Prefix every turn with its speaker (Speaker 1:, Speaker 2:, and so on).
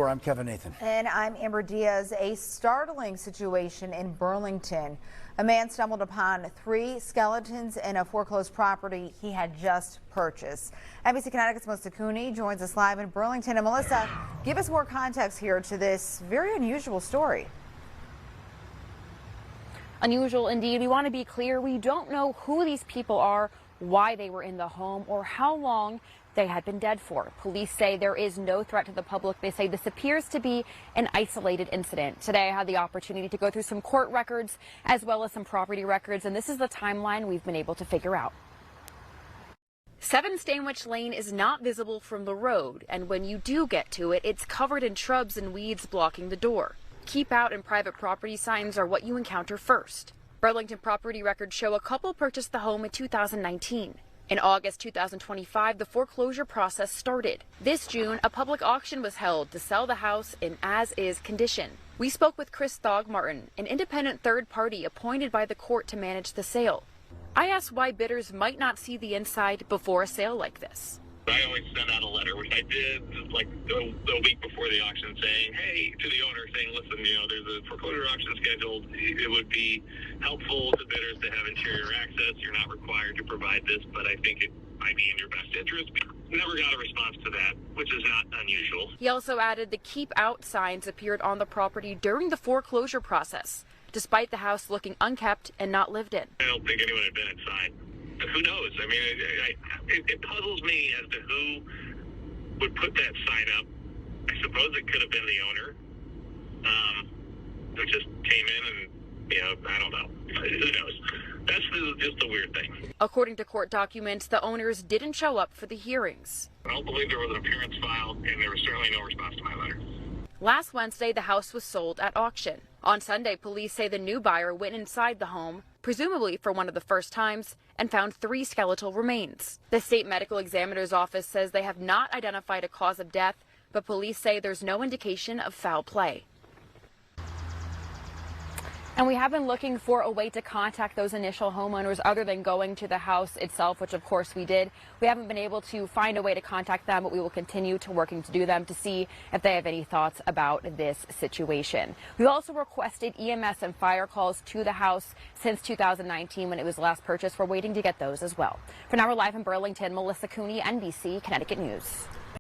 Speaker 1: I'm Kevin Nathan.
Speaker 2: And I'm Amber Diaz. A startling situation in Burlington. A man stumbled upon 3 skeletons in a foreclosed property he had just purchased. NBC Connecticut's Melissa Cooney joins us live in Burlington. And Melissa, give us more context here to this very unusual story.
Speaker 3: Unusual indeed. We want to be clear. We don't know who these people are, why they were in the home, or how long they had been dead for. Police say there is no threat to the public. They say this appears to be an isolated incident. Today I had the opportunity to go through some court records as well as some property records, and this is the timeline we've been able to figure out. 7 Stanwich Lane is not visible from the road, and when you do get to it, it's covered in shrubs and weeds blocking the door. Keep out and private property signs are what you encounter first. Burlington property records show a couple purchased the home in 2019. In August 2025, the foreclosure process started. This June, a public auction was held to sell the house in as-is condition. We spoke with Chris Thogmartin, an independent third party appointed by the court to manage the sale. I asked why bidders might not see the inside before a sale like this.
Speaker 4: I always send out a letter, which I did like a week before the auction, saying, hey, to the owner, saying, listen, there's a foreclosure auction scheduled. It would be helpful to bidders to have interior access. You're not required to provide this, but I think it might be in your best interest. Never got a response to that, which is not unusual.
Speaker 3: He also added the keep out signs appeared on the property during the foreclosure process, despite the house looking unkept and not lived in.
Speaker 4: I don't think anyone had been inside. Who knows? I mean, it puzzles me as to who would put that sign up. I suppose it could have been the owner who just came in and, I don't know. Who knows? That's just a weird thing.
Speaker 3: According to court documents, the owners didn't show up for the hearings.
Speaker 4: I don't believe there was an appearance filed, and there was certainly no response to my letter.
Speaker 3: Last Wednesday, the house was sold at auction. On Sunday, police say the new buyer went inside the home, presumably for one of the first times, and found 3 skeletal remains. The state medical examiner's office says they have not identified a cause of death, but police say there's no indication of foul play. And we have been looking for a way to contact those initial homeowners other than going to the house itself, which of course we did. We haven't been able to find a way to contact them, but we will continue to working to do them to see if they have any thoughts about this situation. We've also requested EMS and fire calls to the house since 2019 when it was last purchased. We're waiting to get those as well. For now, we're live in Burlington. Melissa Cooney, NBC Connecticut News.